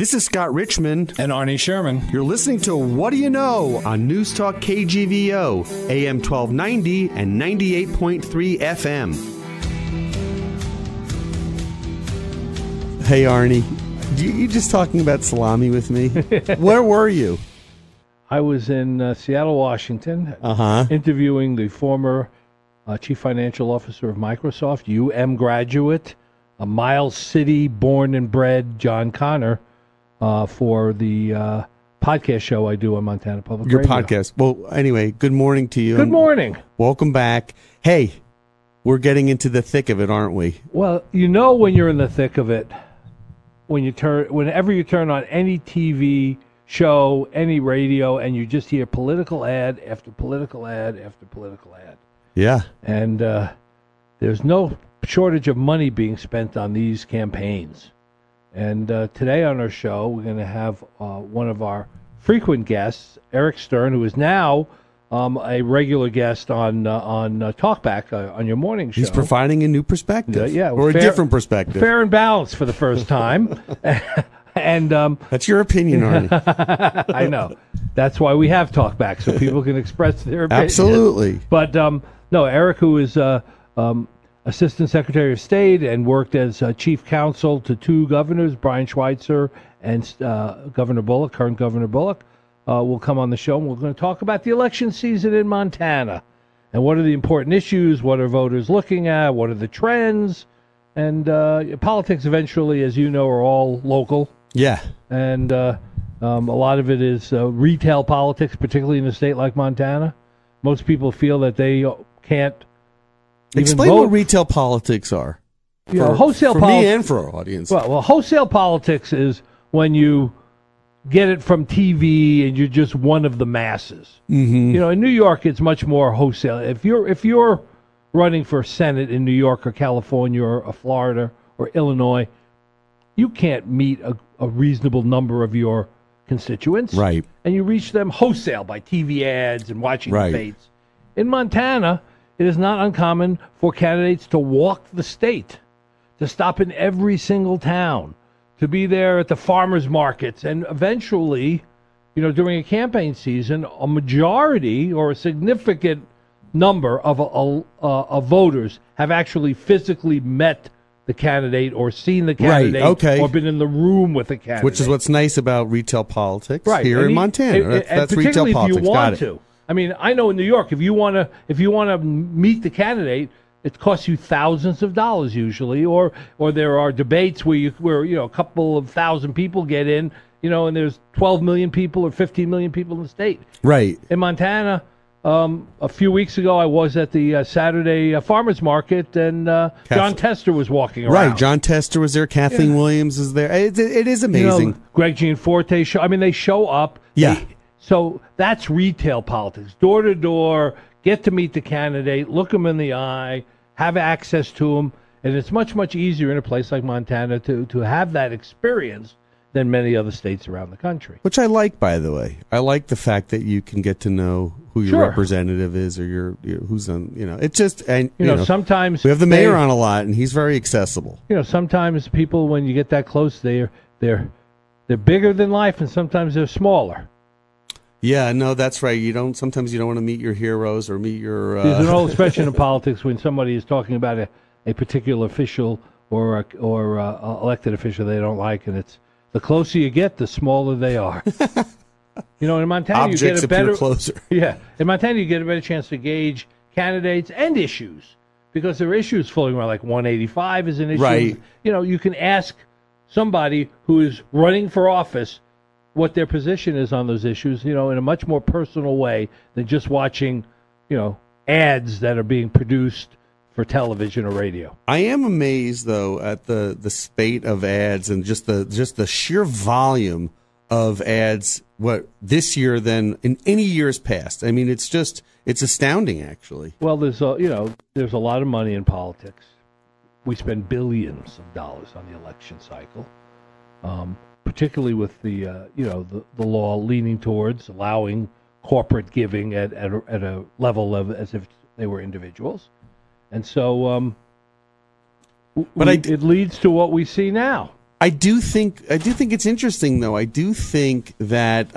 This is Scott Richmond. And Arnie Sherman. You're listening to What Do You Know on Newstalk KGVO, AM 1290 and 98.3 FM. Hey, Arnie. You just talking about salami with me? Where were you? I was in Seattle, Washington, interviewing the former chief financial officer of Microsoft, graduate, a Miles City born and bred John Connor, for the podcast show I do on Montana Public Radio. Your podcast. Well, anyway, good morning to you. Good morning. Welcome back. Hey, we're getting into the thick of it, aren't we? Well, you know when you're in the thick of it, whenever you turn on any TV show, any radio, and you just hear political ad after political ad after political ad. Yeah. And there's no shortage of money being spent on these campaigns. And today on our show, we're going to have one of our frequent guests, Eric Stern, who is now a regular guest on Talkback on your morning show. He's providing a new perspective, or a different perspective, fair and balanced for the first time. And that's your opinion, Arnie. I know. That's why we have Talkback, so people can express their opinion. Absolutely. But no, Eric, who is Assistant Secretary of State and worked as Chief Counsel to two governors, Brian Schweitzer and Governor Bullock, current Governor Bullock, will come on the show, and we're going to talk about the election season in Montana. And what are the important issues? What are voters looking at? What are the trends? And politics eventually, as you know, are all local. Yeah. And a lot of it is retail politics, particularly in a state like Montana. Most people feel that they can't explain vote. What retail politics are. Wholesale for me and for our audience. Well, wholesale politics is when you get it from TV and you're just one of the masses. Mm-hmm. You know, in New York, it's much more wholesale. If you're running for Senate in New York or California or Florida or Illinois, you can't meet a reasonable number of your constituents. Right. And you reach them wholesale by TV ads and watching debates. In Montana, it is not uncommon for candidates to walk the state, to stop in every single town, to be there at the farmers markets, and eventually, during a campaign season, a majority or a significant number of voters have actually physically met the candidate or seen the candidate or been in the room with the candidate. Which is what's nice about retail politics here in Montana. That's retail if politics. You want to. I mean, I know in New York, if you want to meet the candidate, it costs you thousands of dollars usually, or there are debates where a couple of thousand people get in, and there's 12 million people or 15 million people in the state. Right. In Montana, a few weeks ago, I was at the Saturday farmers market, and John Tester was walking around. Right, John Tester was there. Kathleen Williams is there. It is amazing. Greg Gianforte show. I mean, they show up. Yeah. So that's retail politics, door to door. Get to meet the candidate, look them in the eye, have access to them, and it's much, much easier in a place like Montana to have that experience than many other states around the country. Which I like, by the way. I like the fact that you can get to know who your representative is or your who's on. It's just and sometimes we have the mayor on a lot, and he's very accessible. Sometimes people, when you get that close, they're bigger than life, and sometimes they're smaller. Yeah, no, that's right. Sometimes you don't want to meet your heroes or meet your. There's an old expression in politics when somebody is talking about a particular official or elected official they don't like, and it's the closer you get, the smaller they are. In Montana, Objects you get a better closer. Yeah, in Montana, you get a better chance to gauge candidates and issues because there are issues floating around. Like 185 is an issue. Right. You can ask somebody who is running for office what their position is on those issues, in a much more personal way than just watching, ads that are being produced for television or radio. I am amazed, though, at the spate of ads and just the sheer volume of ads this year than in any years past. I mean, it's astounding, actually. Well, there's a lot of money in politics. We spend billions of dollars on the election cycle. Particularly with the law leaning towards allowing corporate giving at a level of as if they were individuals, and so it leads to what we see now. I do think it's interesting, though. I do think that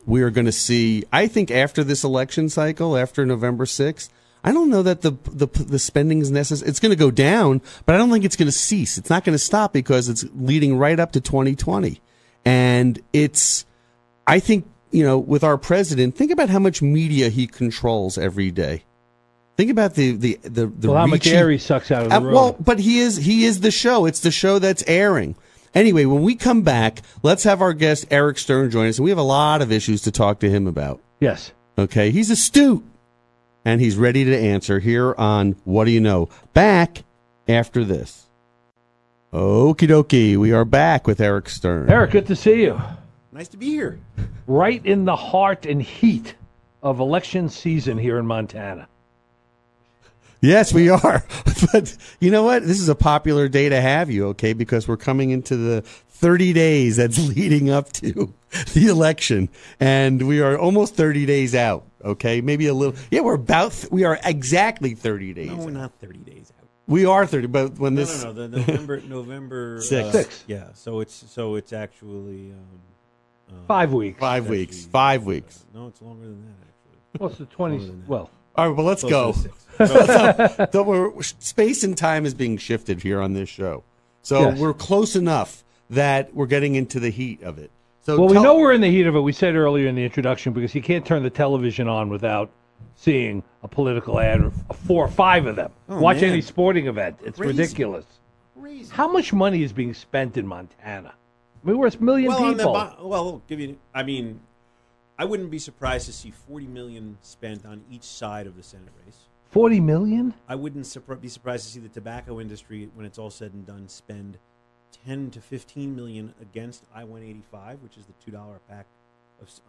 we are going to see. I think after this election cycle, after November 6th, I don't know that the spending is necessary. It's going to go down, but I don't think it's going to cease. It's not going to stop because it's leading right up to 2020, and I think, with our president, think about how much media he controls every day. Think about the how much air he sucks out of the room. Well, but he is the show. It's the show that's airing. Anyway, when we come back, let's have our guest Eric Stern join us, and we have a lot of issues to talk to him about. Yes. Okay, he's astute, and he's ready to answer here on What Do You Know? Back after this. Okie dokie, we are back with Eric Stern. Eric, good to see you. Nice to be here. Right in the heart and heat of election season here in Montana. Yes, we are. But you know what? This is a popular day to have you, okay? Because we're coming into the 30 days that's leading up to the election. And we are almost 30 days out, okay? Maybe a little. Yeah, we are exactly 30 days out. No, we're not 30 days out. We are 30, but when this. No, the November 6th. Yeah, so it's actually 5 weeks. 5 weeks. 5 weeks. No, it's longer than that, actually. Well, it's the 20th. Well. All right, well, let's go. Space and time is being shifted here on this show. So We're close enough that we're getting into the heat of it. So we know we're in the heat of it. We said earlier in the introduction because you can't turn the television on without seeing a political ad, 4 or 5 of them. Watch any sporting event. It's ridiculous. Crazy. How much money is being spent in Montana? I mean, we're a million people. I wouldn't be surprised to see $40 million spent on each side of the Senate race. $40 million? I wouldn't be surprised to see the tobacco industry, when it's all said and done, spend $10 to $15 million against I-185, which is the $2 a pack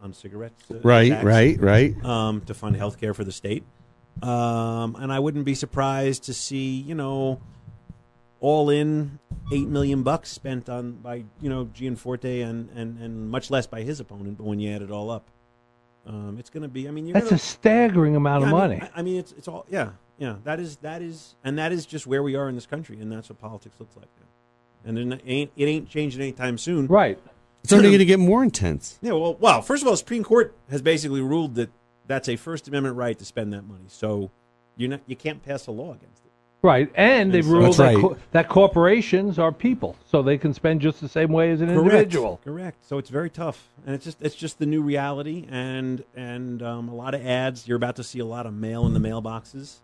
on cigarettes. Right. To fund health care for the state. And I wouldn't be surprised to see, all in $8 million spent by Gianforte and much less by his opponent. But when you add it all up, it's going to be. That's a staggering amount of money. It's all. Yeah. That is just where we are in this country, and that's what politics looks like now. And it ain't changing anytime soon. Right. It's only going to get more intense. Yeah. Well. First of all, the Supreme Court has basically ruled that that's a First Amendment right to spend that money. So you can't pass a law against it. Right, and they've ruled that corporations are people, so they can spend just the same way as an individual. Correct. So it's very tough, and it's just the new reality, and a lot of ads. You're about to see a lot of mail in the mailboxes,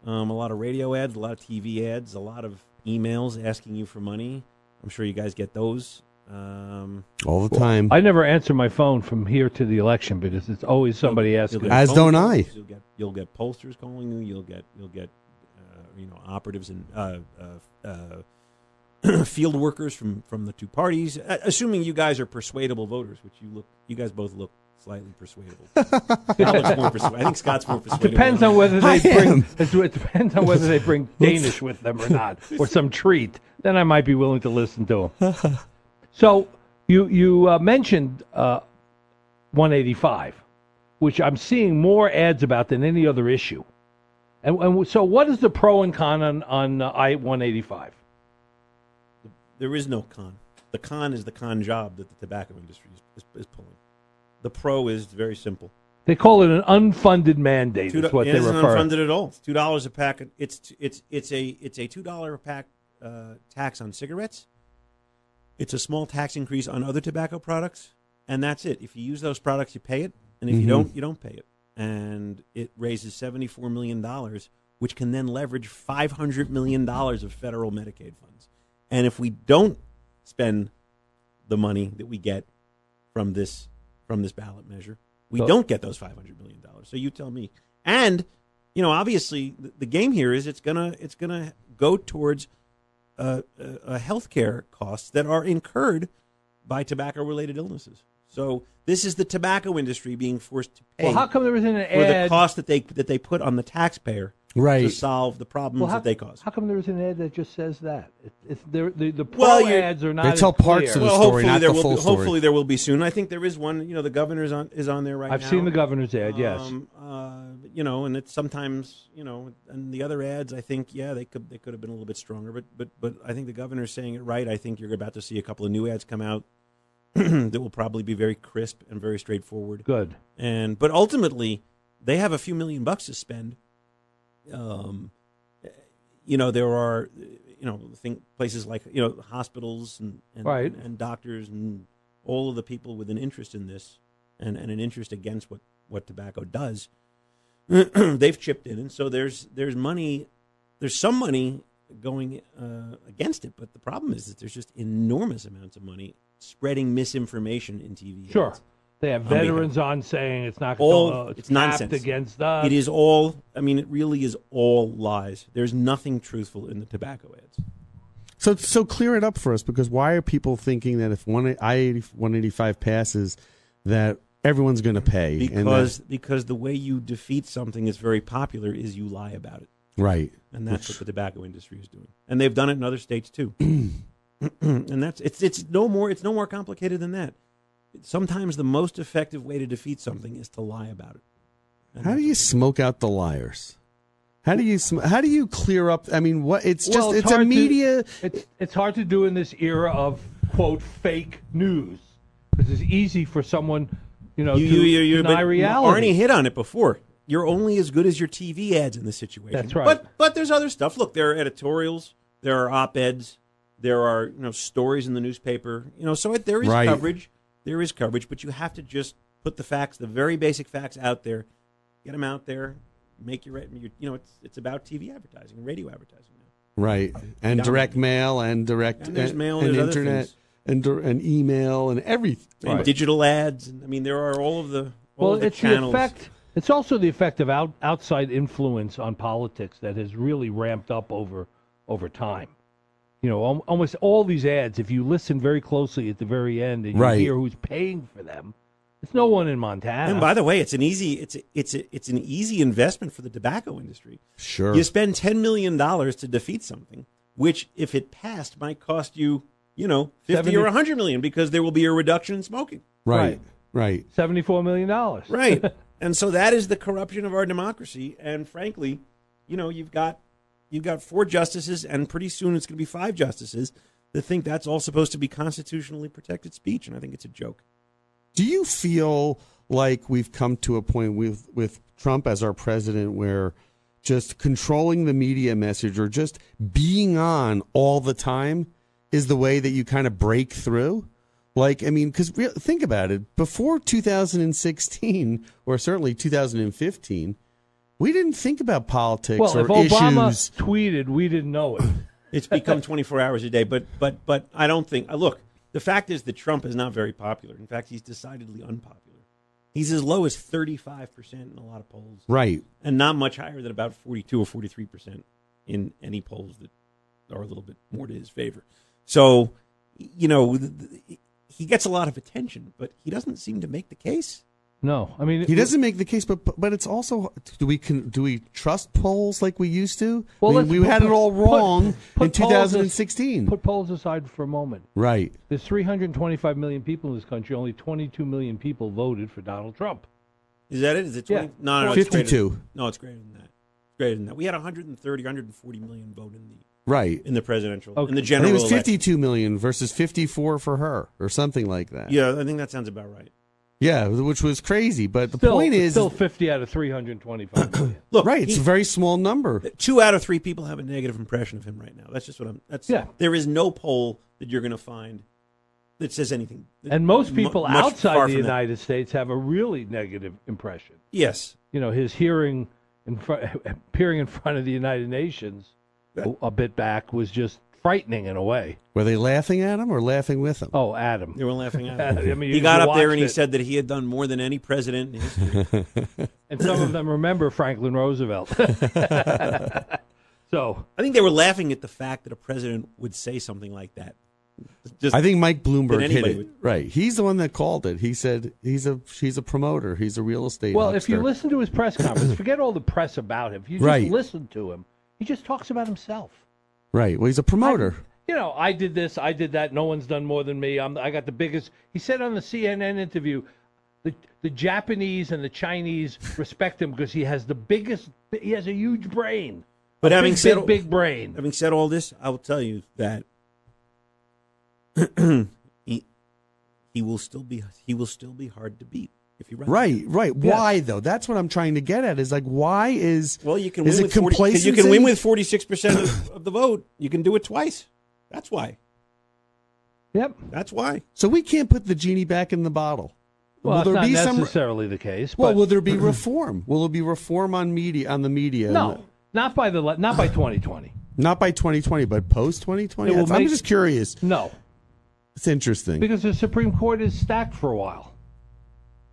a lot of radio ads, a lot of TV ads, a lot of emails asking you for money. I'm sure you guys get those all the time. I never answer my phone from here to the election because it's always somebody asking. As don't I. You'll get pollsters calling you. You'll get. Operatives and field workers from the two parties, assuming you guys are persuadable voters, which you guys both look slightly persuadable. I think Scott's more persuadable. It depends on whether they bring Danish with them or not, or some treat. Then I might be willing to listen to them. So you mentioned 185, which I'm seeing more ads about than any other issue. And so what is the pro and con on I-185? There is no con. The con is the con job that the tobacco industry is pulling. The pro is very simple. They call it an unfunded mandate. Is what they refer. It isn't unfunded at all. It's $2 a pack. It's a $2 a pack tax on cigarettes. It's a small tax increase on other tobacco products, and that's it. If you use those products, you pay it, and if you don't, you don't pay it. And it raises $74 million, which can then leverage $500 million of federal Medicaid funds. And if we don't spend the money that we get from this ballot measure, we don't get those $500 million. So you tell me. And obviously, the game here is it's gonna go towards health care costs that are incurred by tobacco-related illnesses. So this is the tobacco industry being forced to pay. Well, how come there isn't an ad for the cost that they put on the taxpayer to solve the problems that they cause. How come there's an ad that just says that? The pro ads are not. They tell parts of the story, not the full story. Hopefully there will be soon. I think there is one. The governor is on there right now. I've seen the governor's ad. Yes. And it's sometimes and the other ads. I think they could have been a little bit stronger. But I think the governor's saying it right. I think you're about to see a couple of new ads come out that will probably be very crisp and very straightforward. Good. But ultimately, they have a few $1 million to spend. There are places like hospitals and doctors and all of the people with an interest in this and an interest against what tobacco does. They've chipped in, and so there's money. There's some money going against it, but the problem is that there's just enormous amounts of money spreading misinformation in TV. Sure. Ads. They have veterans on saying it's not it's nonsense against us. It is all. I mean, it really is all lies. There's nothing truthful in the tobacco ads. So clear it up for us, because why are people thinking that if I-185 passes, that everyone's going to pay? Because the way you defeat something that's very popular is you lie about it. Right. And that's what the tobacco industry is doing, and they've done it in other states too. And it's no more complicated than that. Sometimes the most effective way to defeat something is to lie about it. And how do you smoke out the liars? How do you clear up? I mean, what? It's a media. It's hard to do in this era of quote fake news, because it's easy for someone to deny reality. Arnie hit on it before. You're only as good as your TV ads in this situation. That's right. But there's other stuff. Look, there are editorials, there are op-eds, there are stories in the newspaper. So there is coverage. There is coverage, but you have to just put the facts, the very basic facts, out there, get them out there, make it's about TV advertising, radio advertising now. Right, and direct mail and there's mail and there's internet and email and everything. And digital ads. And, there are all of the it's channels. The effect. It's also the effect of outside influence on politics that has really ramped up over time. Almost all these ads, if you listen very closely at the very end and you hear who's paying for them, it's no one in Montana. And by the way, it's an easy investment for the tobacco industry. Sure. You spend $10 million to defeat something, which, if it passed, might cost you, 50 or 100 million, because there will be a reduction in smoking. Right. $74 million. Right. And so that is the corruption of our democracy. And frankly, you've got 4 justices, and pretty soon it's going to be 5 justices that think that's all supposed to be constitutionally protected speech, and I think it's a joke. Do you feel like we've come to a point with Trump as our president where just controlling the media message or just being on all the time is the way that you kind of break through? Because think about it. Before 2016, or certainly 2015, we didn't think about politics or issues. Well, if Obama tweeted, we didn't know it. It's become 24 hours a day. But I don't think. Look, the fact is that Trump is not very popular. In fact, he's decidedly unpopular. He's as low as 35% in a lot of polls. Right. And not much higher than about 42 or 43% in any polls that are a little bit more to his favor. So, he gets a lot of attention, but he doesn't seem to make the case. No, he doesn't make the case, but it's also, do we trust polls like we used to? Well, we had it all wrong in 2016. Put polls aside for a moment. Right. There's 325 million people in this country. Only 22 million people voted for Donald Trump. Is that it? Is it 20? Yeah. No, 52. It's greater than that. It's greater than that. We had 130, 140 million vote in the presidential, in the general election. It was 52 election. million versus 54 for her, or something like that. Yeah, I think that sounds about right. Yeah, which was crazy. But the point is, still 50 out of 325 million. Look, it's a very small number. 2 out of 3 people have a negative impression of him right now. That's just what There is no poll that you're going to find that says anything. And most people outside the United States have a really negative impression. Yes. His appearing in front of the United Nations a bit back was just frightening in a way. Were they laughing at him or laughing with him? Oh, at him. They were laughing at him. He got up there and he said that he had done more than any president in history. And some of them remember Franklin Roosevelt. So I think they were laughing at the fact that a president would say something like that. I think Mike Bloomberg hit anybody it. would. Right. He's the one that called it. He said she's a promoter. He's a real estate Well, huckster. if you listen to his press conference, forget all the press about him. If you just listen to him, he just talks about himself. Right. Well, he's a promoter. I did this, I did that. No one's done more than me. I got the biggest. He said on the CNN interview, the Japanese and the Chinese respect him because he has the biggest. He has a huge brain. But having said big brain. Having said all this, I will tell you that he will still be hard to beat if you run. Right. Yes. Why though? That's what I'm trying to get at. Is like why is you can is win it with 40, you can win with 46% of the vote. You can do it twice. That's why. Yep. That's why. So we can't put the genie back in the bottle. Well, that's not necessarily the case. Well, will there be reform? Will there be reform on the media? No, not by 2020. Not by 2020, but post 2020. I'm just curious. No, it's interesting because the Supreme Court is stacked for a while.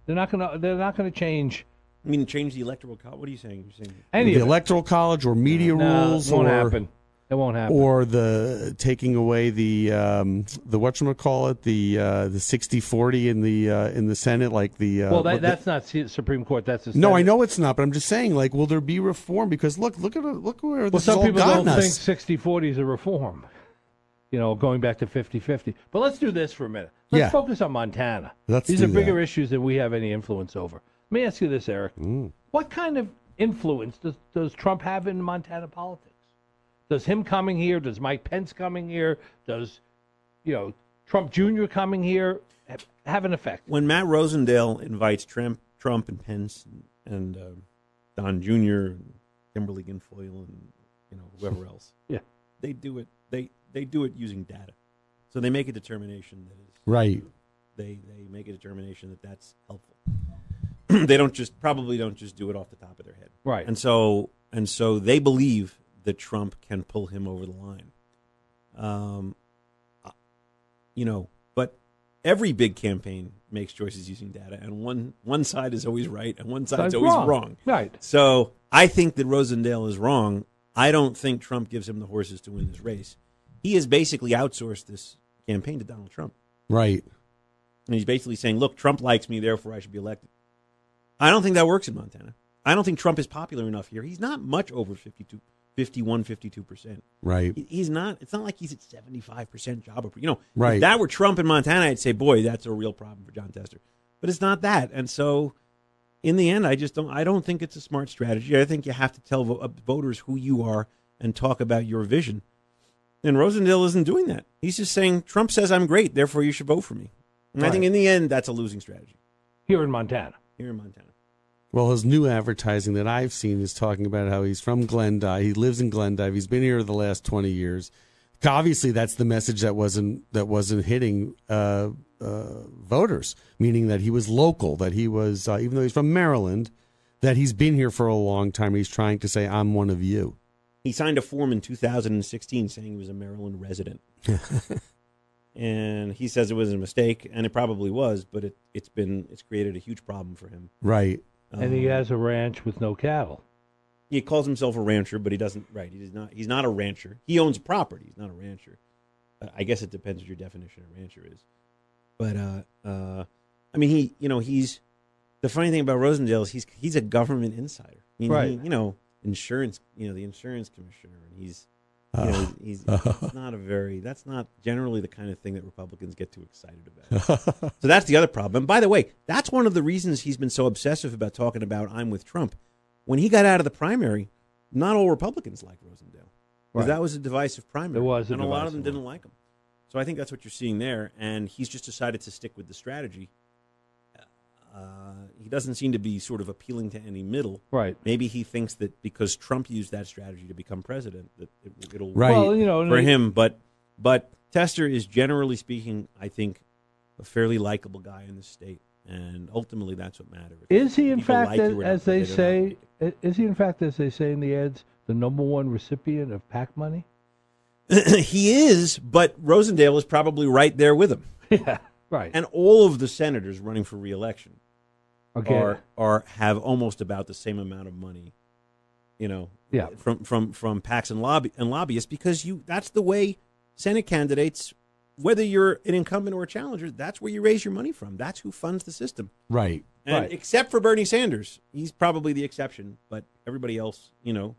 They're not gonna change. I mean, change the electoral college. What are you saying? You're saying the electoral college or media rules? It won't happen. It won't happen. Or the taking away the whatchamacallit, the 60-40 in the Senate, like the that's not Supreme Court. That's the Senate. No, I know it's not, but I'm just saying, like, will there be reform? Because look where this has all gotten us. Some people don't think 60-40 is a reform. Going back to 50-50. But let's do this for a minute. Let's focus on Montana. These are bigger issues than we have any influence over. Let me ask you this, Eric. What kind of influence does Trump have in Montana politics? Does him coming here, does Mike Pence coming here, does Trump Jr. coming here have an effect? When Matt Rosendale invites Trump and Pence and Don Jr. and Kimberly Guilfoyle and whoever else, they do it. They do it using data, so they make a determination that is right. They make a determination that that's helpful. They probably don't just do it off the top of their head, right? And so they believe that Trump can pull him over the line. But every big campaign makes choices using data, and one side is always right, and one side's always wrong. Right. So I think that Rosendale is wrong. I don't think Trump gives him the horses to win this race. He has basically outsourced this campaign to Donald Trump. Right. And he's basically saying, look, Trump likes me, therefore I should be elected. I don't think that works in Montana. I don't think Trump is popular enough here. He's not much over 52%. Right. He's not. It's not like he's at 75% job approval. Right. If that were Trump in Montana, I'd say, boy, that's a real problem for John Tester. But it's not that. And so, in the end, I don't think it's a smart strategy. I think you have to tell voters who you are and talk about your vision. And Rosendale isn't doing that. He's just saying, Trump says I'm great, therefore you should vote for me. And I think in the end, that's a losing strategy. Here in Montana. Well, his new advertising that I've seen is talking about how he's from Glendive. He lives in Glendive. He's been here the last 20 years. Obviously, that's the message that wasn't hitting voters, meaning that he was local, that he was, even though he's from Maryland, that he's been here for a long time. He's trying to say, I'm one of you. He signed a form in 2016 saying he was a Maryland resident. And he says it was a mistake, and it probably was, but it's created a huge problem for him. Right. And he has a ranch with no cattle. He calls himself a rancher, but he doesn't. Right, he's not a rancher. He owns property. He's not a rancher. I guess it depends what your definition of rancher is. But I mean, he's the funny thing about Rosendale is he's a government insider. I mean, right. Insurance. The insurance commissioner, and he's not that's not generally the kind of thing that Republicans get too excited about. So that's the other problem. And by the way, that's one of the reasons he's been so obsessive about talking about I'm with Trump. When he got out of the primary, not all Republicans liked Rosendale. Right. That was a divisive primary. It was, and a lot of them didn't like him. So I think that's what you're seeing there. And he's just decided to stick with the strategy. He doesn't seem to be sort of appealing to any middle. Right. Maybe he thinks that because Trump used that strategy to become president, that it'll right. work for him. But Tester is, generally speaking, I think, a fairly likable guy in the state, and ultimately that's what matters. Is he, in fact, as they say in the ads, the number one recipient of PAC money? He is, but Rosendale is probably right there with him. Yeah, right. And all of the senators running for re-election have almost about the same amount of money, from PACs and lobbyists, because that's the way Senate candidates whether you're an incumbent or a challenger, that's where you raise your money from. That's who funds the system. Right. And except for Bernie Sanders, he's probably the exception. But everybody else, I'm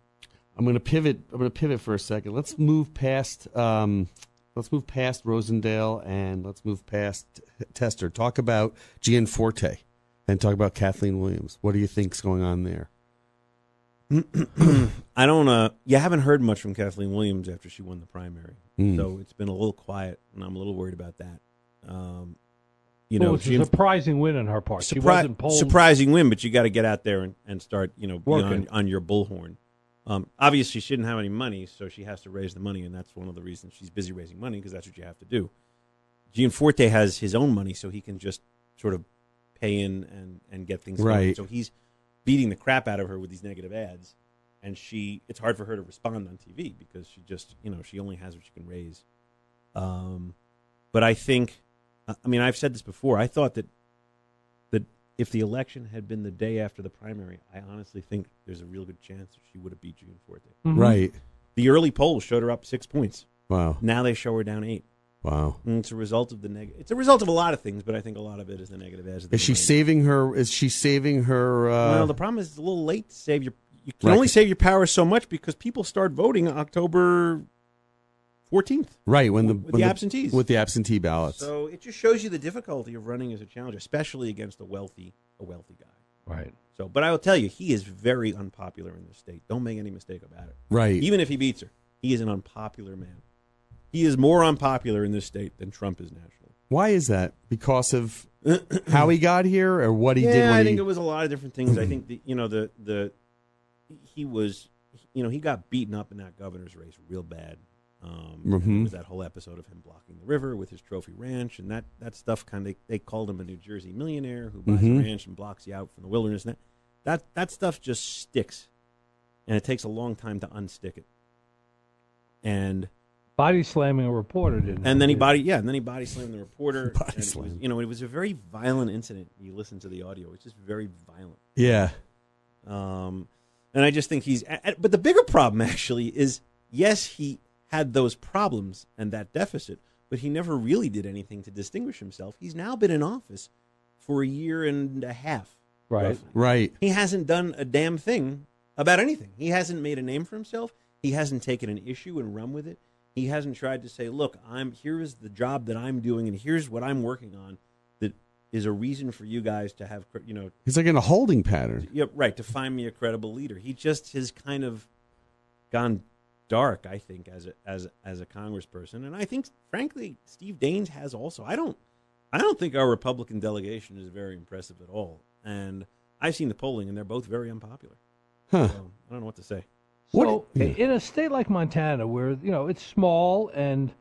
going to pivot. I'm going to pivot for a second. Let's move past. Let's move past Rosendale and let's move past Tester. Talk about Gianforte and talk about Kathleen Williams. What do you think's going on there? I don't. You haven't heard much from Kathleen Williams after she won the primary, so it's been a little quiet, and I'm a little worried about that. It's a surprising win on her part. She wasn't polled. Surprising win, but you got to get out there and start, working on your bullhorn. Obviously, she didn't have any money, so she has to raise the money, and that's one of the reasons she's busy raising money because that's what you have to do. Gianforte has his own money, so he can just sort of pay in and get things going. So he's beating the crap out of her with these negative ads, and it's hard for her to respond on TV because she just, she only has what she can raise. But I think, I've said this before, I thought that if the election had been the day after the primary, I honestly think there's a real good chance that she would have beat Gianforte. Mm-hmm. Right. The early polls showed her up 6 points. Wow. Now they show her down 8. Wow. And it's a result of it's a result of a lot of things, but I think a lot of it is the negative ads. Is she saving her? Is she saving her? Well, the problem is it's a little late to save your. You can only save your power so much because people start voting October 14th. Right, with the absentees. With the absentee ballots. So it just shows you the difficulty of running as a challenger, especially against a wealthy guy. Right. So, but I will tell you, he is very unpopular in this state. Don't make any mistake about it. Right. Even if he beats her, he is an unpopular man. He is more unpopular in this state than Trump is nationally. Why is that? Because of how he got here, or what he did? Yeah, I think it was a lot of different things. I think he got beaten up in that governor's race real bad. There was that whole episode of him blocking the river with his trophy ranch, and that stuff they called him a New Jersey millionaire who buys a ranch and blocks you out from the wilderness. And that stuff just sticks, and it takes a long time to unstick it. And body slamming a reporter, didn't and then he body slammed the reporter. It was a very violent incident. You listen to the audio; it's just very violent. Yeah. And I just think but the bigger problem actually is, yes, he had those problems and that deficit, but he never really did anything to distinguish himself. He's now been in office for a year and a half. Right. Roughly. Right. He hasn't done a damn thing about anything. He hasn't made a name for himself. He hasn't taken an issue and run with it. He hasn't tried to say, look, here is the job that I'm doing, and here's what I'm working on that is a reason for you guys to have, He's like in a holding pattern. Yeah, right, to find me a credible leader. He just has kind of gone dark, I think, as a congressperson. And I think, frankly, Steve Daines has also. I don't think our Republican delegation is very impressive at all. And I've seen the polling, and they're both very unpopular. Huh. So, I don't know what to say. So in a state like Montana, where it's small and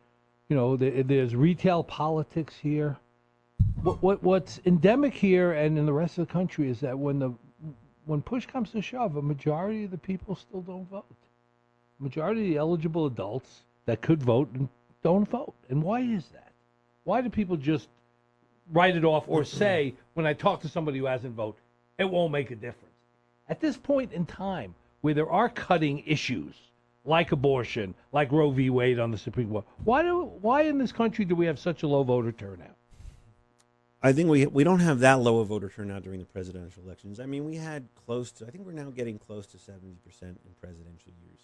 there's retail politics here, what's endemic here and in the rest of the country is that when push comes to shove, a majority of the people still don't vote. Majority of the eligible adults that could vote don't vote. And why is that? Why do people just write it off or say, when I talk to somebody who hasn't voted, it won't make a difference? At this point in time, where there are cutting issues like abortion, like Roe v. Wade on the Supreme Court, why in this country do we have such a low voter turnout? I think we don't have that low a voter turnout during the presidential elections. I mean, we had I think we're now getting close to 70% in presidential years,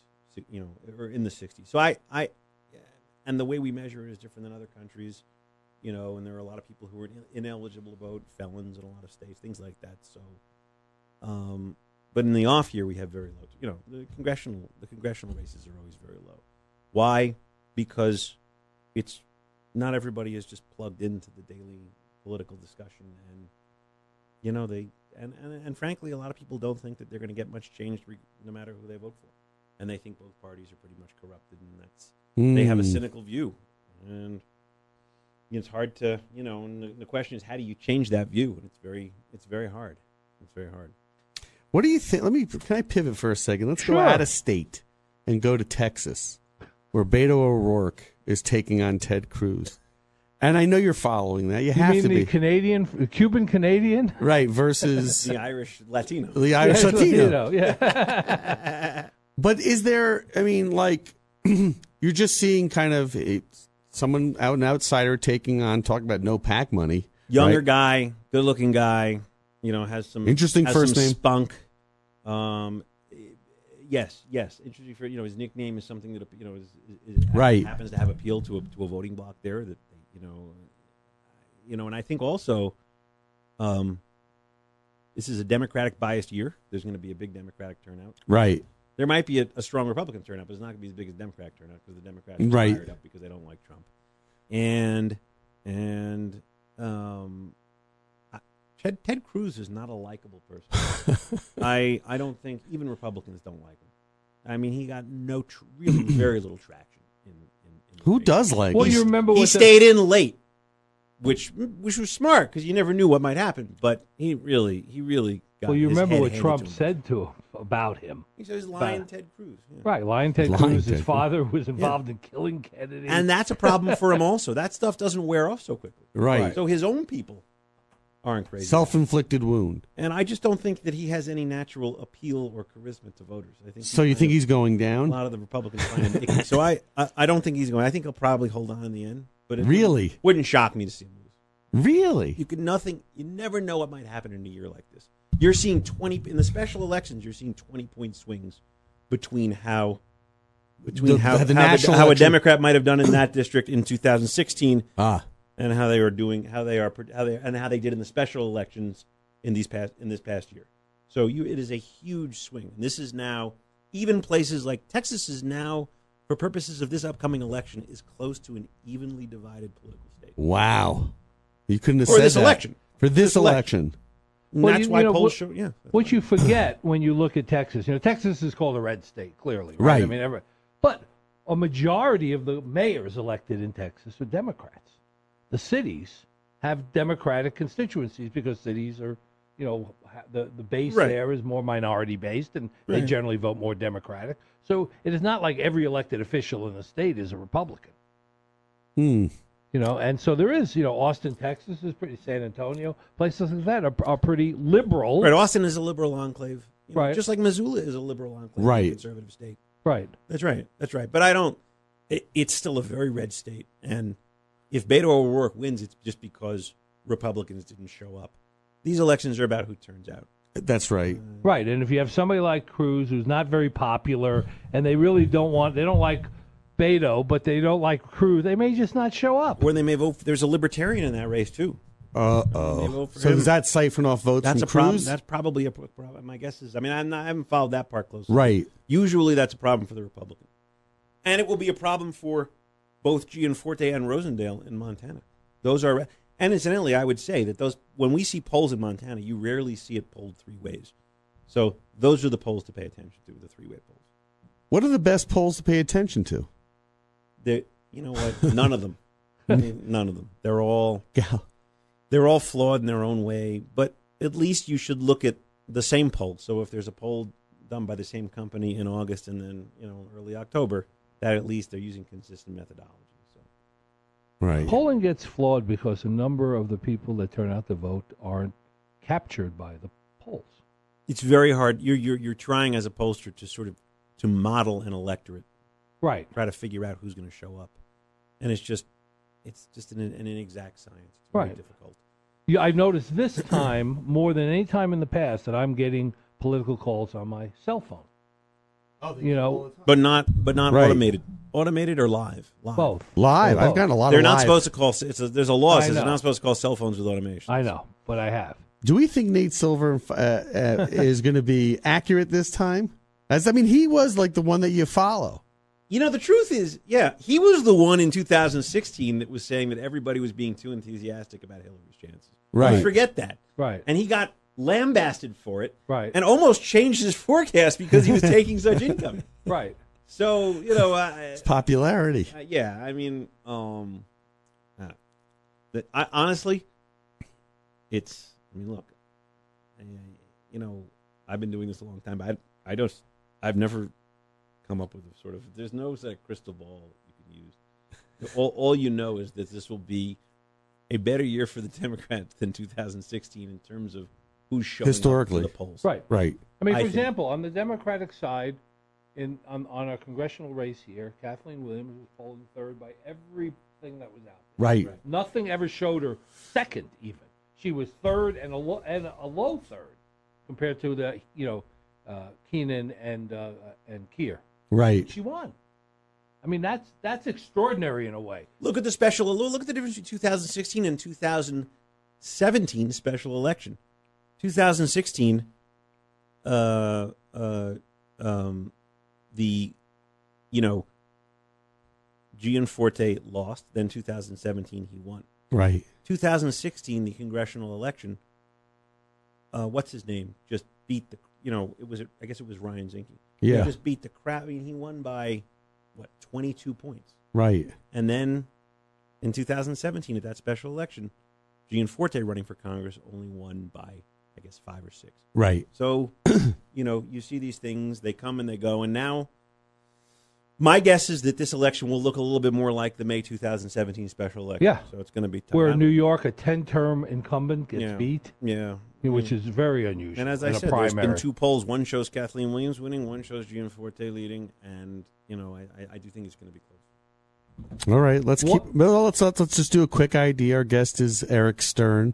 or in the 60s. So and the way we measure it is different than other countries, and there are a lot of people who are ineligible to vote, felons in a lot of states, things like that. So, but in the off year, we have very low. The congressional races are always very low. Why? Because it's not everybody is just plugged into the daily political discussion, and and frankly, a lot of people don't think that they're going to get much change no matter who they vote for, and they think both parties are pretty much corrupted, and they have a cynical view, and it's hard to And the question is, how do you change that view? And it's very hard. It's very hard. What do you think? Can I pivot for a second? Let's go out of state and go to Texas, where Beto O'Rourke is taking on Ted Cruz. And I know you're following that. You have to be. The Cuban Canadian? Right, versus the Irish Latino. The Irish Latino. Yeah. But is there, you're just seeing kind of someone an outsider taking on, talking about no PAC money. Younger right? guy, good-looking guy, has some interesting first name, spunk. Yes, interesting for his nickname is something that is right. happens to have appeal to a voting bloc there that and I think also this is a Democratic biased year. There's going to be a big Democratic turnout. Right. There might be a strong Republican turnout, but it's not going to be as big as Democratic turnout because the Democrats are fired up because they don't like Trump. Ted Cruz is not a likable person. I don't think even Republicans don't like him. I mean, he got really very little traction. Who does like him? Well, you remember he stayed in late, which was smart because you never knew what might happen. But he really got. Well, you his remember head what handed Trump to him. said to him about him. He said he's lying Ted Cruz. Yeah. Right, lying Ted Cruz. His father was involved in killing Kennedy. And that's a problem for him also. That stuff doesn't wear off so quickly. Right. So his own people aren't crazy. Self-inflicted wound. And I just don't think that he has any natural appeal or charisma to voters. I think. So you think he's going down? A lot of the Republicans find him icky. So I don't think he's going. I think he'll probably hold on in the end. But it really wouldn't shock me to see him lose. Really? You never know what might happen in a year like this. You're seeing 20 in the special elections. You're seeing 20-point swings between how a Democrat might have done in that district in 2016, and how they did in the special elections in this past year. So it is a huge swing. And this is now even places like Texas is now, for purposes of this upcoming election, is close to an evenly divided political state. Wow, you couldn't have for said this that. election. For this election. Well, that's why polls show. Yeah. What you forget when you look at Texas, Texas is called a red state, clearly. Right. I mean, but a majority of the mayors elected in Texas are Democrats. The cities have Democratic constituencies because cities are, the base there is more minority based, and they generally vote more Democratic. So it is not like every elected official in the state is a Republican. And so there is, Austin, Texas is pretty, San Antonio, places like that are pretty liberal. Right, Austin is a liberal enclave. Right. Just like Missoula is a liberal enclave. Right. A conservative state. Right. That's right. But it's still a very red state. And if Beto O'Rourke wins, it's just because Republicans didn't show up. These elections are about who turns out. That's right. Right, and if you have somebody like Cruz who's not very popular, and they really don't like Beto, but they don't like Cruz, they may just not show up. Or they may vote. There's a libertarian in that race too. So does that siphon off votes that's from a problem. Cruz? That's probably a problem. My guess is, I haven't followed that part closely. Right. Usually that's a problem for the Republican. And it will be a problem for both Gianforte and Rosendale in Montana. Those are, and incidentally, I would say that when we see polls in Montana, you rarely see it polled three ways. So those are the polls to pay attention to, the three-way polls. What are the best polls to pay attention to? You know what? None of them. None of them. They're all flawed in their own way. But at least you should look at the same poll. So if there's a poll done by the same company in August and then early October, that at least they're using consistent methodology. So. Right. Polling gets flawed because a number of the people that turn out to vote aren't captured by the polls. It's very hard. You're trying as a pollster to model an electorate. Right. Try to figure out who's going to show up. And it's just an inexact science. It's very difficult. Yeah, I've noticed this time, more than any time in the past, that I'm getting political calls on my cell phone. Oh, but not automated. Automated or live? Both. Live. Both. I've gotten a lot They're of not live. supposed to call. There's a law that says they're not supposed to call cell phones with automation. I know, but I have. Do we think Nate Silver is going to be accurate this time? He was like the one that you follow. The truth is, he was the one in 2016 that was saying that everybody was being too enthusiastic about Hillary's chances. Right. We forget that. Right. And he got lambasted for it. Right. And almost changed his forecast because he was taking such income. Right. So, it's popularity. Honestly, look, I've been doing this a long time, but I've never come up with a sort of, there's no crystal ball you can use. All you know is that this will be a better year for the Democrats than 2016 in terms of who's showing historically up for the polls. Right. Right. For example, on the Democratic side, on our congressional race here, Kathleen Williams was polling third by every thing that was out there. Right. Nothing ever showed her second even. She was third and a low third compared to the Keenan and Keir. Right. She won. I mean, that's extraordinary in a way. Look at the special. Look at the difference between 2016 and 2017 special election. 2016, Gianforte lost. Then 2017, he won. Right. 2016, the congressional election. What's his name? Just beat the. I guess it was Ryan Zinke. Yeah. He just beat the crap. I mean, he won by 22 points. Right. And then in 2017, at that special election, Gianforte running for Congress only won by, I guess, 5 or 6. Right. So, you see these things, they come and they go. And now, my guess is that this election will look a little bit more like the May 2017 special election. Yeah. So it's going to be tough. Where in New York, a 10-term incumbent gets beat. Yeah. Which is very unusual. And as I said, there's been 2 polls. One shows Kathleen Williams winning, one shows Gianforte leading. And, I do think it's going to be close. All right. Let's just do a quick idea. Our guest is Eric Stern,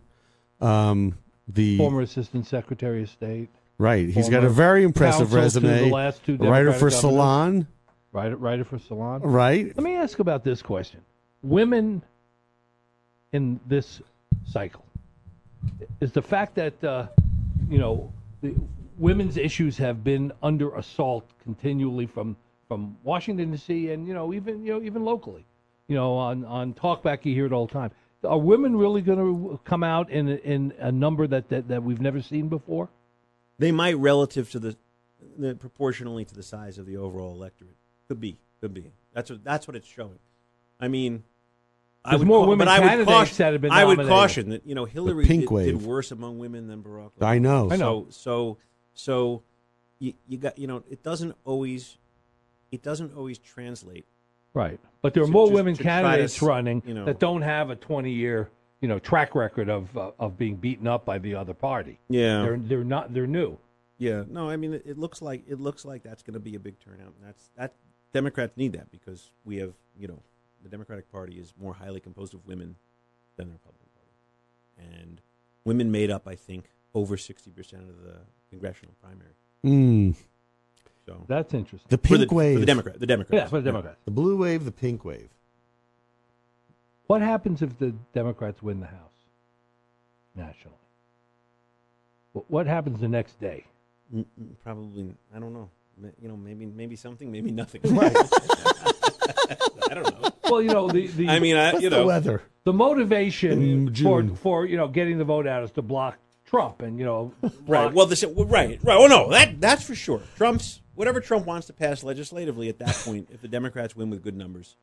the former Assistant Secretary of State. Right. He's got a very impressive resume. The last 2 writer for governors. Salon. Writer for Salon. Right. Let me ask about this question. Women in this cycle. Is the fact that, the women's issues have been under assault continually from Washington, D.C. and, even locally. On Talkback, you hear it all the time. Are women really going to come out in a number that we've never seen before? They might, relative to the proportionally to the size of the overall electorate. Could be. That's what it's showing. I mean, I would caution that Hillary did worse among women than Barack Obama. I know. So you got it doesn't always translate. Right, but there are more women candidates running that don't have a 20-year track record of being beaten up by the other party. Yeah, they're new. Yeah, no, I mean it looks like that's going to be a big turnout. And Democrats need that because we have the Democratic Party is more highly composed of women than the Republican Party, and women made up, I think, over 60% of the congressional primary. So that's interesting. The pink wave. For the Democrats. Yeah, for the Democrats. The blue wave, the pink wave. What happens if the Democrats win the House nationally? What happens the next day? Probably, I don't know. Maybe something, maybe nothing. Right. I don't know. Well, the weather. The motivation for getting the vote out is to block Trump and right. Well, right. Oh no, that's for sure. Whatever Trump wants to pass legislatively at that point, if the Democrats win with good numbers,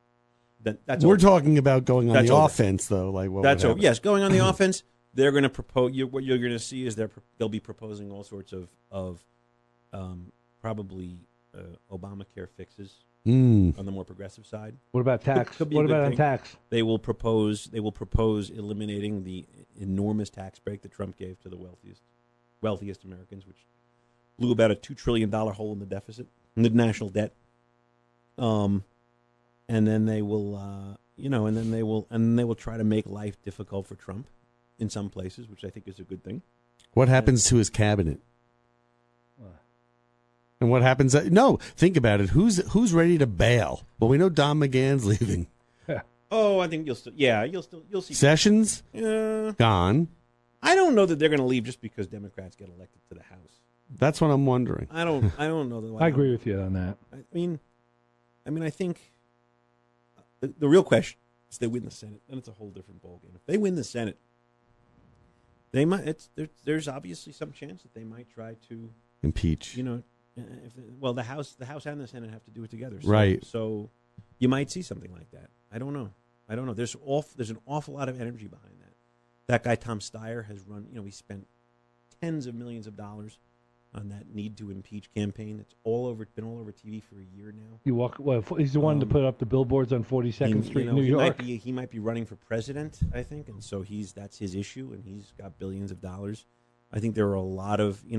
that's we're over. talking about going on that's the over. offense, though. Like what that's over. Yes, going on the offense. They're going to propose. What you're going to see is they'll be proposing all sorts of probably Obamacare fixes on the more progressive side. What about tax? What about on tax? They will propose eliminating the enormous tax break that Trump gave to the wealthiest Americans, which blew about a $2 trillion hole in the deficit, in the national debt. And then they will, and they will try to make life difficult for Trump in some places, which I think is a good thing. What happens to his cabinet? And what happens? No, think about it. Who's ready to bail? Well, we know Don McGahn's leaving. Oh, I think you'll see Sessions. Gone. I don't know that they're going to leave just because Democrats get elected to the House. That's what I'm wondering. I don't know that. I agree with you on that. I mean, I think the real question is they win the Senate, then it's a whole different ballgame. If they win the Senate, they might. There's obviously some chance that they might try to impeach. The House and the Senate have to do it together. So, right. So you might see something like that. I don't know. There's an awful lot of energy behind that. That guy Tom Steyer has run. He spent tens of millions of dollars on that need to impeach campaign. It's been all over TV for a year now. He's the one to put up the billboards on 42nd Street in New York. He might be running for president, I think, and so that's his issue, and he's got billions of dollars. I think there are a lot of you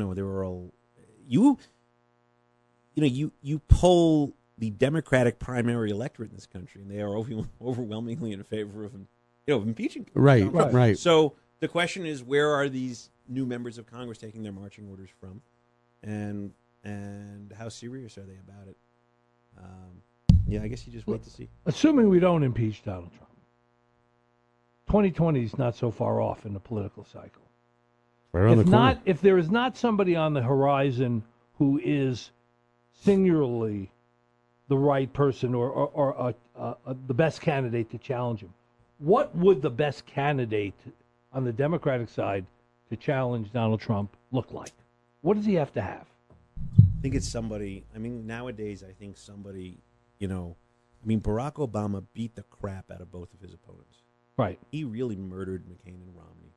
poll the Democratic primary electorate in this country, and they are overwhelmingly in favor of impeaching. Right. So the question is, where are these new members of Congress taking their marching orders from, and how serious are they about it? I guess you just wait to see. Assuming we don't impeach Donald Trump, 2020 is not so far off in the political cycle. If there is not somebody on the horizon who is singularly the right person or the best candidate to challenge him, what would the best candidate on the Democratic side to challenge Donald Trump look like? What does he have to have? I think it's somebody. I mean, nowadays, I think somebody. Barack Obama beat the crap out of both of his opponents. Right. He really murdered McCain and Romney.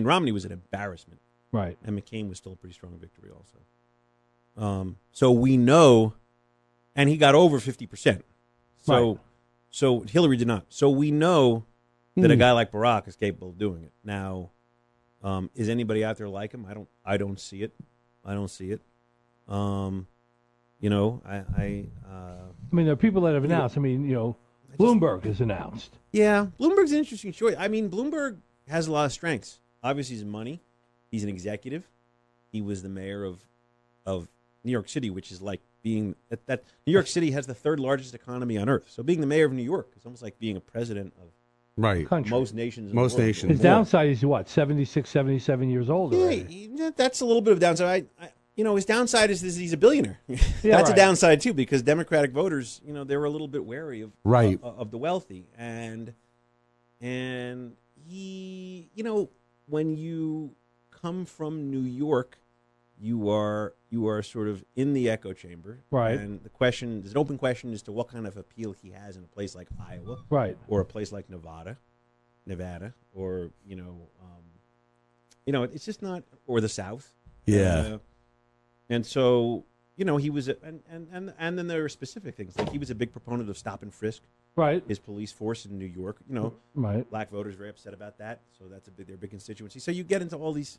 Romney was an embarrassment. Right. And McCain was still a pretty strong victory also. So we know, and he got over 50%. So Hillary did not. So we know that a guy like Barack is capable of doing it. Now, is anybody out there like him? I don't see it. There are people that have announced. Bloomberg has announced. Yeah, Bloomberg's an interesting choice. Bloomberg has a lot of strengths. Obviously, he's money. He's an executive. He was the mayor of New York City, which is like being that New York City has the third largest economy on earth. So being the mayor of New York is almost like being a president of most nations. His downside is what, 76, 77 years old. Yeah, that's a little bit of downside. His downside is he's a billionaire. Yeah, that's a downside too, because Democratic voters, they were a little bit wary of the wealthy, and he, when you come from New York, you are sort of in the echo chamber, right? And there's an open question as to what kind of appeal he has in a place like Iowa, right, or a place like Nevada, or it's just not, or the South, yeah. And so, he was, and then there are specific things. Like he was a big proponent of stop and frisk. Right. His police force in New York, right. Black voters very upset about that. So that's their big constituency. So you get into all these,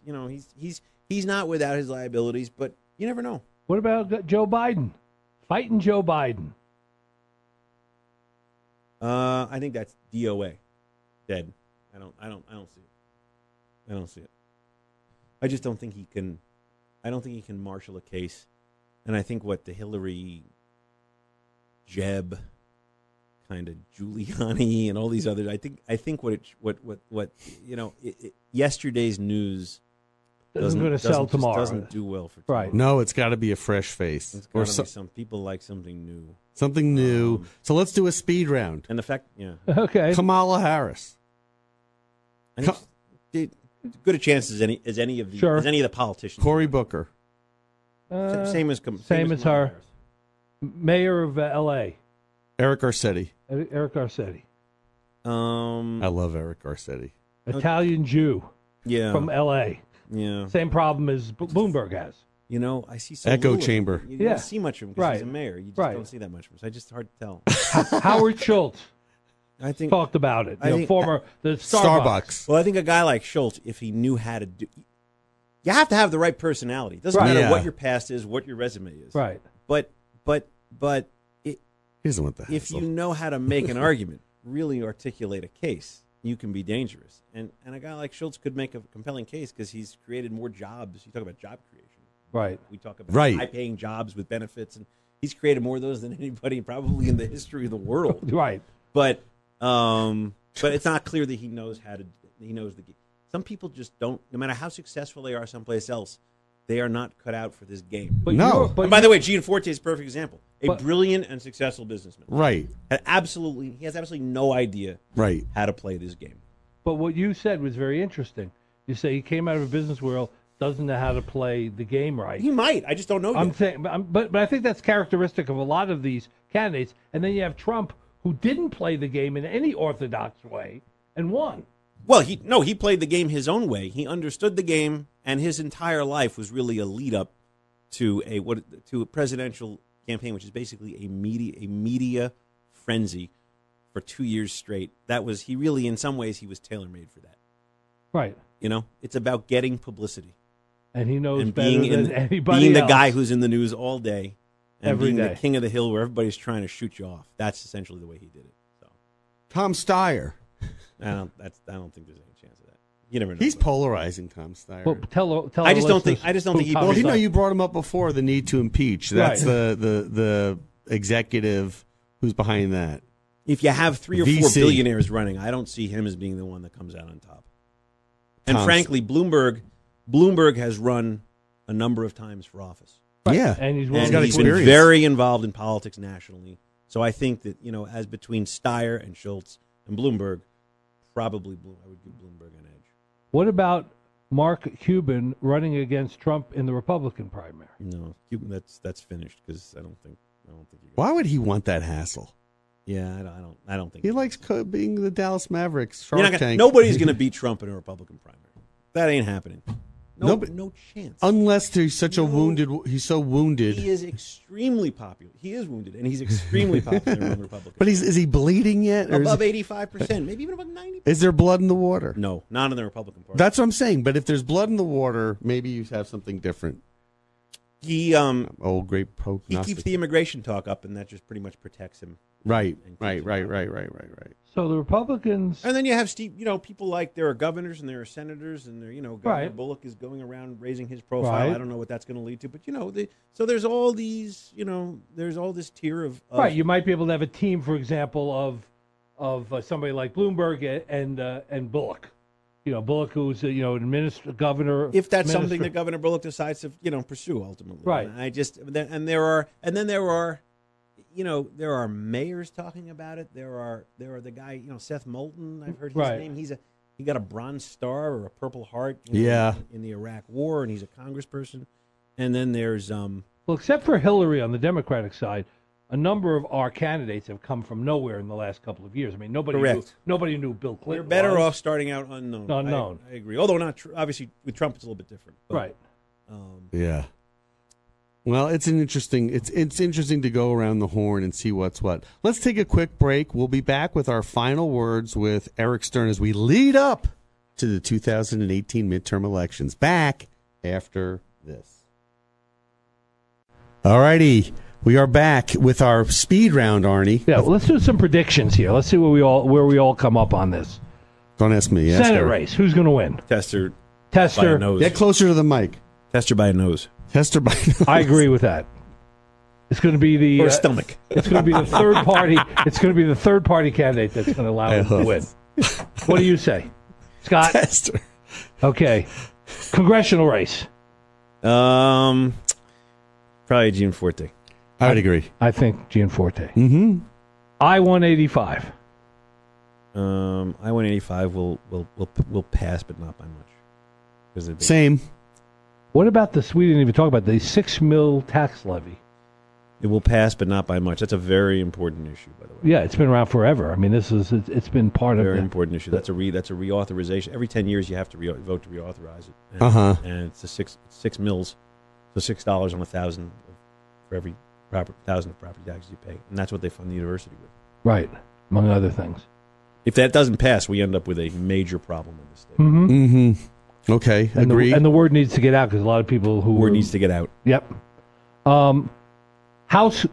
he's not without his liabilities, but you never know. What about Joe Biden? Fighting Joe Biden. I think that's DOA. Dead. I don't see it. I just don't think he can. I don't think he can marshal a case, and I think what the Hillary, Jeb, kind of Giuliani, and all these others. I think yesterday's news doesn't sell tomorrow. Doesn't do well for tomorrow. Right. No, it's got to be a fresh face. It's got to be some people like something new. Something new. So let's do a speed round. And the fact, okay, Kamala Harris. Good a chance as any of the politicians. Cory Booker. Same as her. Harris. Mayor of L.A. Eric Garcetti. I love Eric Garcetti. Italian Jew. Yeah. From L.A. Yeah. Same problem as Bloomberg has. I see some echo chamber. You don't see much of him because he's a mayor. You just don't see that much of him. So it's just hard to tell. Howard Schultz. I think talked about it. The Starbucks. Well, I think a guy like Schultz, if he knew how to do, you have to have the right personality. It doesn't matter what your past is, what your resume is. Right. But he doesn't want that. If you know how to make an argument, really articulate a case, you can be dangerous. And a guy like Schultz could make a compelling case because he's created more jobs. You talk about job creation. Right. We talk about high-paying jobs with benefits, and he's created more of those than anybody probably in the history of the world. Right. But it's not clear that he knows he knows the game. Some people just don't, no matter how successful they are someplace else, they are not cut out for this game. But and by the way, Gianforte is a perfect example. Brilliant and successful businessman. Right. He has absolutely no idea how to play this game. But what you said was very interesting. You say he came out of a business world, doesn't know how to play the game right. He might. I just don't know yet. But I think that's characteristic of a lot of these candidates. And then you have Trump, who didn't play the game in any orthodox way and won. Well, he played the game his own way. He understood the game, and his entire life was really a lead up to a presidential campaign, which is basically a media frenzy for 2 years straight. He really, in some ways, he was tailor made for that. Right. It's about getting publicity, and he knows and better than anybody being else. the guy who's in the news all day, and every being day. the king of the hill where everybody's trying to shoot you off. That's essentially the way he did it. So, Tom Steyer. I don't think there's any chance of that. You never know. He's polarizing, Tom Steyer. Well, tell I just don't think he. Well, you brought him up before. The need to impeach. That's Right. the executive who's behind that. If you have 3 or 4 VC. billionaires running, I don't see him as being the one that comes out on top. And frankly, Bloomberg has run a number of times for office. Right. Yeah, And he's got He's been experience. very involved in politics nationally. So I think that, as between Steyer and Schultz and Bloomberg, I would give Bloomberg an edge. What about Mark Cuban running against Trump in the Republican primary? No, that's finished because I don't think. Why would he want that hassle? Yeah, I don't think He likes being the Dallas Mavericks You're Shark not gonna- Tank. Nobody's going to beat Trump in a Republican primary. That ain't happening. No chance. Unless he's such a wounded. He's so wounded. He is extremely popular. He is wounded, and he's extremely popular among Republicans. But is he bleeding yet? Or above 85%, maybe even above 90%. is there blood in the water? No, not in the Republican Party. That's what I'm saying. But if there's blood in the water, maybe you have something different. He Old great he prognostic. keeps the immigration talk up, and that just pretty much protects him. Right. And So the Republicans. And then you have Steve. People like there are governors and there are senators, and there Governor Right. Bullock is going around raising his profile. Right. I don't know what that's going to lead to, but so there's all these there's all this tier of Right, you might be able to have a team, for example, of somebody like Bloomberg and Bullock. Bullock, who's an governor. if that's something that Governor Bullock decides to pursue ultimately. Right. And there are mayors talking about it. There are the guy Seth Moulton. I've heard his Right. name. He got a Bronze Star or a Purple Heart. Yeah. In the Iraq War, and he's a congressperson. And then there's Well, except for Hillary on the Democratic side, a number of our candidates have come from nowhere in the last couple of years. I mean, nobody knew Bill Clinton. They're better was. off starting out unknown. Unknown. I agree. Although not obviously with Trump, it's a little bit different. But, Right. Yeah. Well, it's interesting to go around the horn and see what's what. Let's take a quick break. We'll be back with our final words with Eric Stern as we lead up to the 2018 midterm elections. Back after this. All righty. We are back with our speed round, Arnie. Yeah, well, let's do some predictions here. Let's see where we all come up on this. Don't ask me. Ask Senate her. race. Who's going to win? Tester. Tester. By a nose. Get closer to the mic. Tester by a nose. Tester by nose. I agree with that. It's going to be the Or a stomach. It's going to be the third party. It's going to be the third party candidate that's going to allow him to win. What do you say, Scott? Tester. Okay, congressional race. Probably Gianforte. I would agree. I think Gianforte. Mm-hmm. I-185. I-185 will pass, but not by much. Same. What about this? We didn't even talk about the $6 million tax levy. It will pass, but not by much. That's a very important issue, by the way. Yeah, it's been around forever. I mean, it's been part of Very important issue. That's a reauthorization. Every 10 years, you have to vote to reauthorize it. And, Uh-huh. And it's $6 mils, so $6 on 1,000 for every 1,000 of property taxes you pay, and that's what they fund the university with. Right, among other things. If that doesn't pass, we end up with a major problem in the state. Mm-hmm. Mm-hmm. Okay, agree. And the word needs to get out because a lot of people who Word needs to get out. Yep. House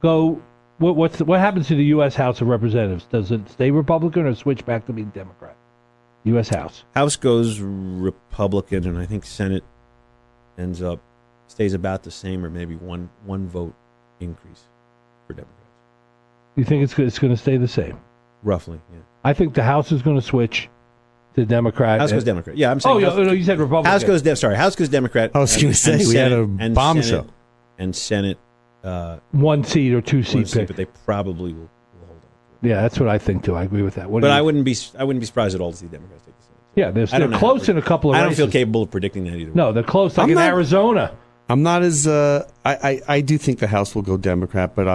go. What happens to the U.S. House of Representatives? Does it stay Republican or switch back to being Democrat? U.S. House. House goes Republican, and I think Senate stays about the same, or maybe one vote increase for Democrats. You think it's going to stay the same? Roughly, yeah. I think the House is going to switch to Democrat. No, I'm saying. You said Republican. House goes Democrat. I was going to say we had a bombshell. And Senate. 1 seat or 2 seat pick, but they probably will hold on. Yeah, that's what I think too. I agree with that. I wouldn't be surprised at all to see Democrats take the Senate. Yeah, they're close in a couple of races. I don't feel capable of predicting that either. No, they're close, like in Arizona. I'm not as. I do think the House will go Democrat, but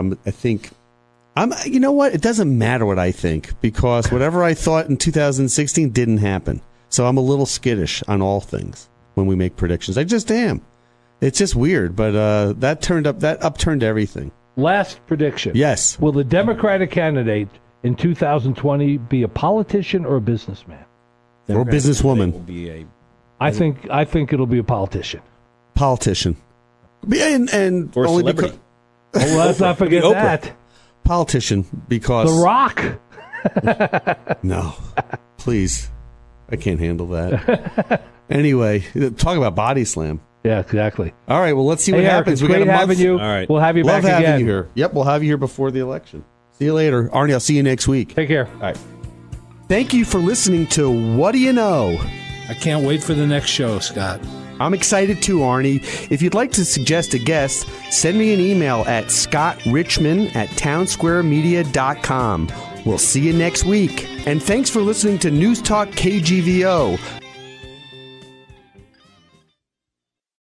you know what? It doesn't matter what I think because whatever I thought in 2016 didn't happen. So I'm a little skittish on all things when we make predictions. I just am. It's just weird, but that upturned everything. Last prediction. Yes. Will the Democratic candidate in 2020 be a politician or a businessman? Or a businesswoman? Will be I think it'll be a politician. Politician. And or a only celebrity. Oh, let's not forget Oprah. that. Politician, because The Rock. no, please, I can't handle that. Anyway, talk about body slam. Yeah, exactly. All right, well, let's see what Hey, Eric, happens. it's We got great a month. having you. All right. We'll have you Love back having again. you here. Yep, we'll have you here before the election. See you later, Arnie. I'll see you next week. Take care. All right. Thank you for listening to What Do You Know? I can't wait for the next show, Scott. I'm excited too, Arnie. If you'd like to suggest a guest, send me an email at scottrichman@townsquaremedia.com. We'll see you next week. And thanks for listening to Newstalk KGVO.